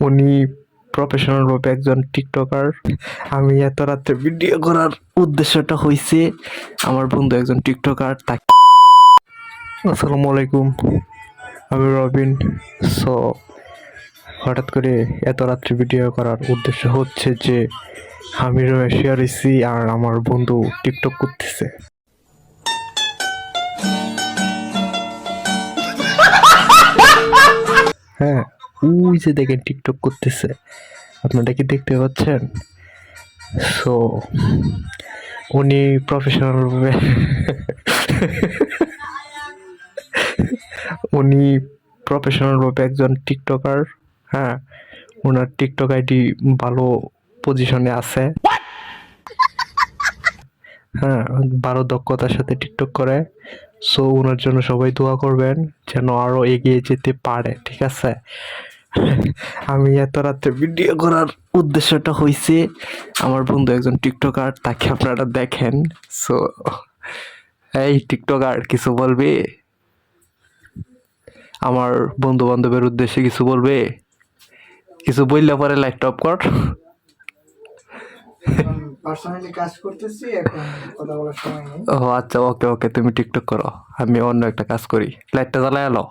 উনি প্রফেশনাল ভাবে একজন টিকটকার। আমি এত রাত্রে ভিডিও করার উদ্দেশ্যটা হইছে আমার বন্ধু একজন টিকটকার, তাকে। আসসালামু আলাইকুম, আমি রবিন। সো হঠাৎ করে এত রাত্রে ভিডিও করার উদ্দেশ্য হচ্ছে যে আমি রুমে হইছি আর আমার বন্ধু টিকটক করতেছে। হ্যাঁ, ওই যে দেখেন টিকটক করতেছে, আপনারা কি দেখতে পাচ্ছেন? সো উনি প্রফেশনাল ভাবে উনি প্রফেশনাল ভাবে একজন টিকটকার। হ্যাঁ, ওনার টিকটক আইডি ভালো পজিশনে আছে। হ্যাঁ, ভালো দক্ষতার সাথে টিকটক করে। সো ওনার জন্য সবাই দোয়া করবেন যেন আরো এগিয়ে যেতে পারে, ঠিক আছে? আমি এত রাত্রে ভিডিও করার উদ্দেশ্যটা হইছে আমার বন্ধু একজন টিকটকার, তাকে আপনারা দেখেন। সো এই টিকটকার কিছু বলবি? আমার বন্ধু বান্ধবের উদ্দেশ্যে কিছু বলবে? কিছু বললে পরে লাইটটা অফ কর। পার্সোনালি কাজ করতেছি, এখন কথা বলার সময় নেই। ও আচ্ছা, ওকে ওকে, তুমি টিকটক করো, আমি অন্য একটা কাজ করি। লাইটটা জ্বালায় আলো।